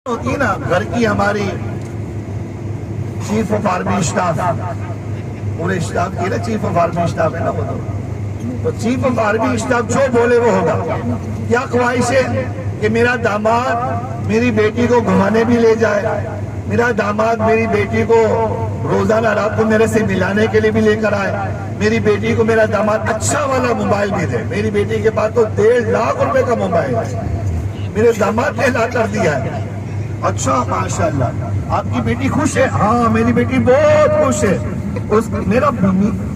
ہوتی ہے نا گھر کی ہماری چیف آف آرمی اسٹاف، پورے اسٹاف کی نا چیف آف آرمی اسٹاف ہے نا وہ تو چیف آف آرمی اسٹاف جو بولے وہ ہوگا. کیا خواہش ہے کہ میرا داماد میری بیٹی کو گھمانے بھی لے جائے، میرا داماد میری بیٹی کو روزانہ رات کو میرے سے ملانے کے لیے بھی لے کر آئے، میری بیٹی کو میرا داماد اچھا والا موبائل بھی دے. میری بیٹی کے پاس تو 1.5 لاکھ روپے کا موبائل ہے، میرے داماد نے لا کر دیا ہے. اچھا ماشاءاللہ آپ کی بیٹی خوش ہے؟ ہاں میری بیٹی بہت خوش ہے.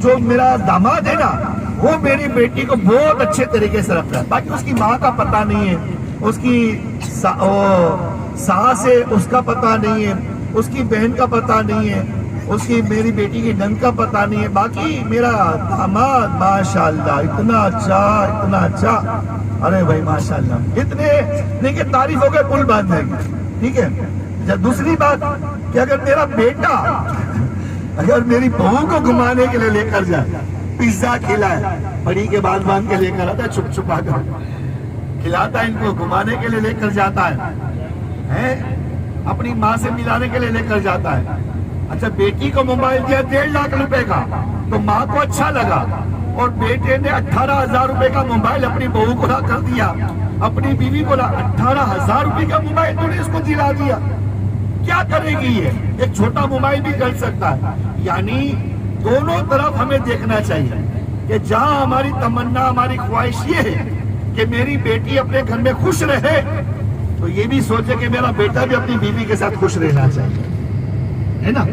جو میرا داماد ہے نا وہ میری بیٹی کو بہت اچھے طریقے سے رکھتا ہے. باقی اس کی ماں کا پتہ نہیں ہے، اس کی ساس ہے اس کا پتہ نہیں ہے، اس کی بہن کا پتہ نہیں ہے، اس کی میری بیٹی کی نند کا پتہ نہیں ہے. باقی میرا داماد ماشاءاللہ اتنا اچھا. ارے بھائی ماشاءاللہ اتنے دیکھیں تعریف ہو گئے پل باندھ جائے گی. ٹھیک ہے. دوسری بات کہ اگر میرا بیٹا اگر میری بہو کو گھمانے کے لیے لے کر جائے، پیزا کھلائے، بڑی کے بعد باندھ کے لے کر آتا ہے، چھپ چھپا کر کھلاتا ہے، ان کو گھمانے کے لیے لے کر جاتا ہے، اپنی ماں سے ملانے کے لیے لے کر جاتا ہے. اچھا بیٹی کو موبائل دیا 1.5 لاکھ روپے کا تو ماں کو اچھا لگا، اور بیٹے نے 18,000 روپے کا موبائل اپنی بہو کو لا کر دیا، اپنی بیوی کو 18,000 روپے کا موبائل تو نے اس کو دلا دیا. کیا کرے گی یہ؟ ایک چھوٹا موبائل بھی کر سکتا ہے. یعنی دونوں طرف ہمیں دیکھنا چاہیے کہ جہاں ہماری تمنا ہماری خواہش یہ ہے کہ میری بیٹی اپنے گھر میں خوش رہے، تو یہ بھی سوچے کہ میرا بیٹا بھی اپنی بیوی کے ساتھ خوش رہنا چاہیے، ہے نا.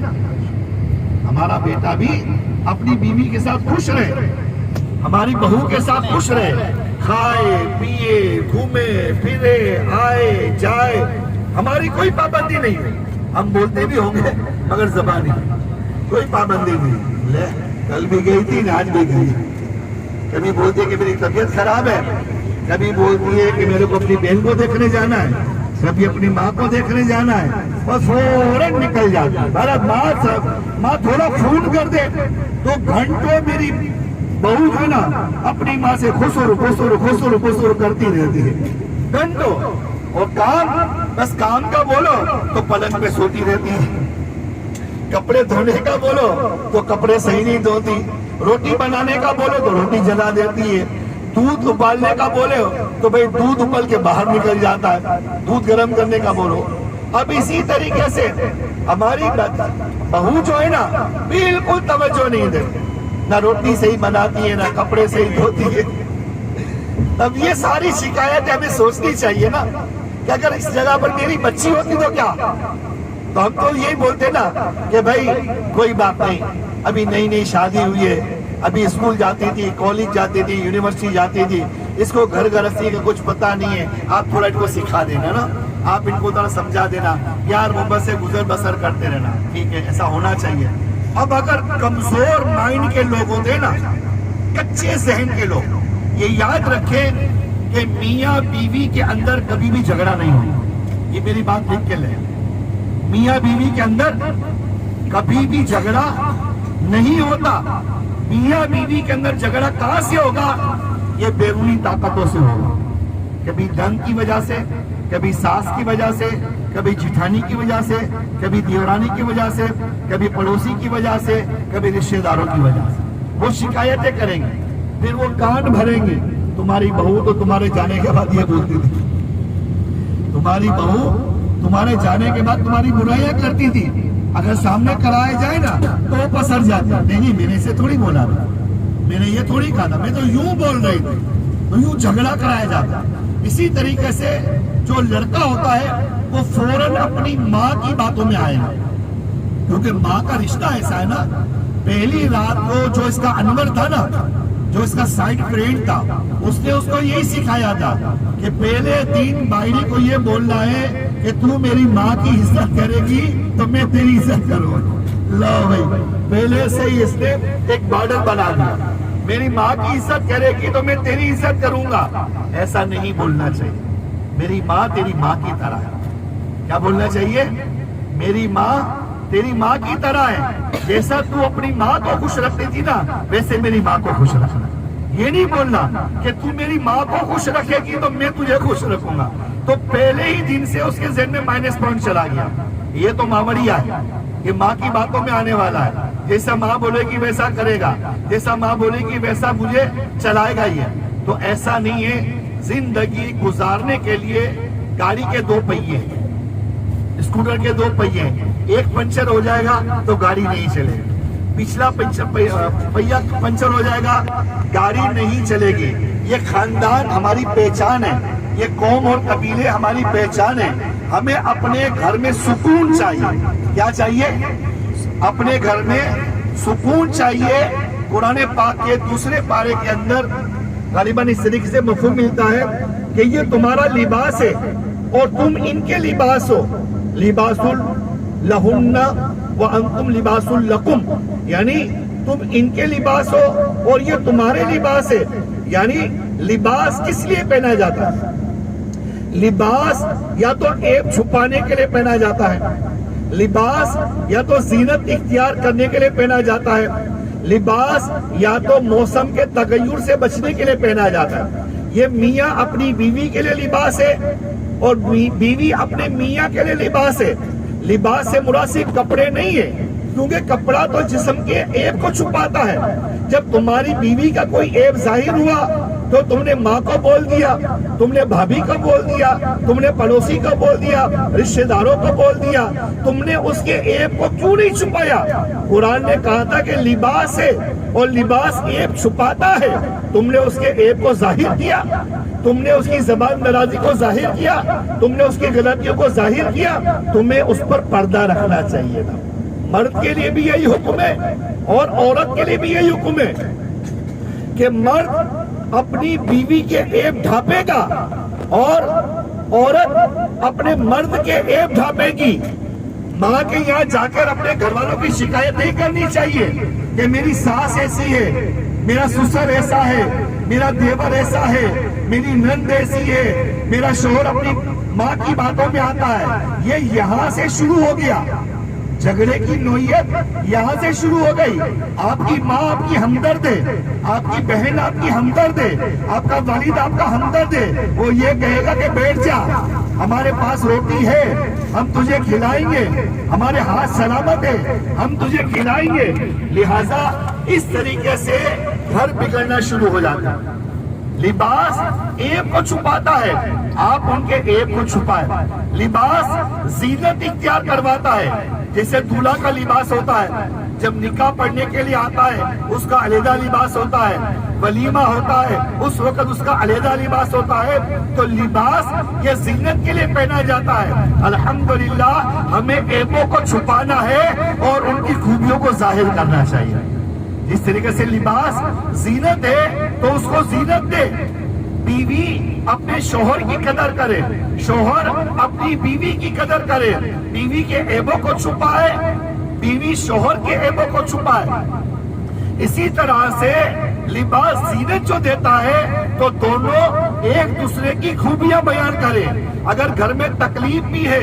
ہمارا بیٹا بھی اپنی بیوی کے ساتھ خوش رہے، ہماری بہو کے ساتھ خوش رہے، کھائے پیے گھومے پھرے آئے جائے، ہماری کوئی پابندی نہیں ہے. ہم بولتے بھی ہوں گے مگر زبانی کوئی پابندی نہیں. لے کل بھی گئی تھی آج بھی گئی. کبھی بولتی ہے کہ میری طبیعت خراب ہے، کبھی بولتی ہے کہ میرے کو اپنی بہن کو دیکھنے جانا ہے، کبھی اپنی ماں کو دیکھنے جانا ہے، بس فوراً نکل جاتا ہے. ماں تھوڑا فون کر دے تو گھنٹوں میری بہو ہے نا اپنی ماں سے خسر کرتی رہتی ہے گھنٹوں. اور کام بس کام کا بولو تو پلنگ پہ سوتی رہتی ہے، کپڑے دھونے کا بولو تو کپڑے صحیح نہیں دھوتی، روٹی بنانے کا بولو تو روٹی جلا دیتی ہے، دودھ ابالنے کا بولے تو بھئی دودھ ابل کے باہر نکل جاتا ہے، دودھ گرم کرنے کا بولو. اب اسی طریقے سے ہماری بہو جو ہے نا بالکل توجہ نہیں دیتی، نہ روٹی صحیح بناتی ہے نہ کپڑے صحیح دھوتی ہے. اب یہ ساری شکایتیں ہمیں سوچنی چاہیے نا کہ اگر اس جگہ پر میری بچی ہوتی تو کیا. تو ہم تو یہی بولتے نا کہ بھائی کوئی بات نہیں، ابھی نئی شادی ہوئی ہے، ابھی اسکول جاتی تھی، کالج جاتی تھی، یونیورسٹی جاتی تھی، اس کو گھر گرہستی کا کچھ پتہ نہیں ہے، آپ تھوڑا ان کو سکھا دینا نا، آپ ان کو تھوڑا سمجھا دینا، پیار محبت سے گزر بسر کرتے رہنا. ٹھیک ہے، ایسا ہونا چاہیے. اب اگر کمزور مائنڈ کے لوگ ہوتے نا، کچے ذہن کے لوگ، یہ یاد رکھیں کہ میاں بیوی کے اندر کبھی بھی جھگڑا نہیں ہوتا. یہ میری بات لکھ کے لیں، میاں بیوی کے اندر کبھی بھی جھگڑا نہیں ہوتا. میاں بیوی کے اندر جھگڑا کہاں سے ہوگا؟ یہ بیرونی طاقتوں سے ہوگا. کبھی دھن کی وجہ سے، کبھی ساس کی وجہ سے، کبھی جٹھانی کی وجہ سے، کبھی دیورانی کی وجہ سے، کبھی پڑوسی کی وجہ سے، کبھی رشتہ داروں کی وجہ سے. وہ شکایتیں کریں گے، پھر وہ کان بھریں گے. تمہاری بہو تو تمہارے جانے کے بعد یہ بولتی تھی، تمہاری بہو تمہارے جانے کے بعد تمہاری برائیاں کرتی تھی، اگر سامنے کرائے جائے نا تو وہ پسر جاتی. نہیں میں نے اسے تھوڑی بولا تھا، میں نے یہ تھوڑی کہا تھا، میں تو یوں بول رہی تھی. تو یوں جھگڑا کرایا جاتا. اسی طریقے سے جو لڑکا ہوتا ہے وہ فوراً اپنی ماں کی باتوں میں آئے گا، کیونکہ ماں کا رشتہ ایسا ہے نا. پہلی رات کو جو اس کا انور تھا نا، جو اس کا سائیڈ فرینڈ تھا، اس نے اس کو یہی سکھایا تھا کہ پہلے دن باہری کو یہ بولنا ہے کہ تو میری ماں کی عزت کرے گی تو میں تیری عزت کروں گا. لو بھائی پہلے سے ہی اس نے ایک بارڈر بنا دیا، میری ماں کی عزت کرے گی تو میں تیری عزت کروں گا. ایسا نہیں بولنا چاہیے. میری ماں تیری ماں کی طرح ہے. کیا بولنا چاہیے؟ میری ماں تیری ماں کی طرح ہے، جیسا تو اپنی ماں کو خوش رکھتی تھی نا ویسے میری ماں کو خوش رکھنا. یہ نہیں بولنا کہ تو میری ماں کو خوش رکھے گی تو میں تجھے خوش رکھوں گا. تو پہلے ہی دن سے اس کے ذہن میں مائنس پوائنٹ چلا گیا، یہ تو ماوڑیا ہے، یہ ماں کی باتوں میں آنے والا ہے، جیسا ماں بولے گی ویسا کرے گا، جیسا ماں بولے گی ویسا مجھے چلائے گا یہ۔ تو ایسا نہیں ہے، زندگی گزارنے کے لیے گاڑی کے دو پہیے ہیں، اسکوٹر کے دو پہیے ہیں، ایک پنچر ہو جائے گا تو گاڑی نہیں چلے گی، پچھلا پہیا پنچر ہو جائے گا گاڑی نہیں چلے گی۔ یہ خاندان ہماری پہچان ہے، یہ قوم اور قبیلے ہماری پہچان ہے۔ ہمیں اپنے گھر میں سکون چاہیے، کیا چاہیے؟ اپنے گھر میں سکون چاہیے۔ قرآن پاک کے دوسرے پارے کے اندر غالباً اس طریقے سے مفہوم ملتا ہے کہ یہ تمہارا لباس ہے اور تم ان کے لباس ہو، لباس لہن وانتم لباس لکم، یعنی تم ان کے لباس ہو اور یہ تمہارے لباس ہے۔ یعنی لباس کس لیے پہنا جاتا ہے؟ لباس یا تو عیب چھپانے کے لیے پہنا جاتا ہے، لباس یا تو زینت اختیار کرنے کے لیے پہنا جاتا ہے، لباس یا تو موسم کے تغیر سے بچنے کے لیے پہنا جاتا ہے۔ یہ میاں اپنی بیوی کے لیے لباس ہے اور بیوی اپنے میاں کے لیے لباس ہے۔ لباس سے مراد صرف کپڑے نہیں ہے، کیونکہ کپڑا تو جسم کے عیب کو چھپاتا ہے۔ جب تمہاری بیوی کا کوئی عیب ظاہر ہوا تو تم نے ماں کو بول دیا، تم نے بھابھی کو بول دیا، تم نے پڑوسی کو بول دیا، رشتہ داروں کو بول دیا، تم نے اس کے عیب کو کیوں نہیں چھپایا؟ قرآن نے کہا تھا کہ لباس ہے اور لباس عیب چھپاتا ہے، تم نے اس کے عیب کو ظاہر کیا، تم نے اس کی زبان درازی کو ظاہر کیا، تم نے اس کی غلطیوں کو ظاہر کیا، تمہیں اس پر پردہ رکھنا چاہیے تھا۔ مرد کے لیے بھی یہی حکم ہے اور عورت کے لیے بھی یہی حکم ہے کہ مرد اپنی بیوی کے عیب ڈھانپے گا اور عورت اپنے مرد کے عیب ڈھانپے گی۔ ماں کے یہاں جا کر اپنے گھر والوں کی شکایت نہیں کرنی چاہیے کہ میری ساس ایسی ہے، میرا سسر ایسا ہے، میرا دیور ایسا ہے، میری نند ایسی ہے، میرا شوہر اپنی ماں کی باتوں میں آتا ہے۔ یہ یہاں سے شروع ہو گیا، جھگڑے کی نوعیت یہاں سے شروع ہو گئی۔ آپ کی ماں آپ کی ہمدرد ہے، آپ کی بہن آپ کی ہمدرد ہے، آپ کا والد آپ کا ہمدرد ہے۔ وہ یہ کہے گا کہ بیٹھ جا، ہمارے پاس روٹی ہے، ہم تجھے کھلائیں گے، ہمارے ہاتھ سلامت ہے، ہم تجھے کھلائیں گے۔ لہٰذا اس طریقے سے گھر بگڑنا شروع ہو جاتا ہے۔ لباس عیب کو چھپاتا ہے، آپ ان کے عیب کو چھپائیں۔ لباس زینت اختیار کرواتا ہے، جیسے دولہا کا لباس ہوتا ہے، جب نکاح پڑھنے کے لیے آتا ہے اس کا علیحدہ لباس ہوتا ہے، ولیمہ ہوتا ہے اس وقت اس کا علیحدہ لباس ہوتا ہے۔ تو لباس یہ زینت کے لیے پہنا جاتا ہے۔ الحمدللہ ہمیں عیبوں کو چھپانا ہے اور ان کی خوبیوں کو ظاہر کرنا چاہیے۔ جس طریقے سے لباس زینت ہے تو اس کو زینت دے۔ بیوی اپنے شوہر کی قدر کرے، شوہر اپنی بیوی کی قدر کرے، بیوی کے عیبوں کو چھپائے، بیوی شوہر کے عیبوں کو چھپائے۔ اسی طرح سے لباس زینت جو دیتا ہے تو دونوں ایک دوسرے کی خوبیاں بیان کرے۔ اگر گھر میں تکلیف بھی ہے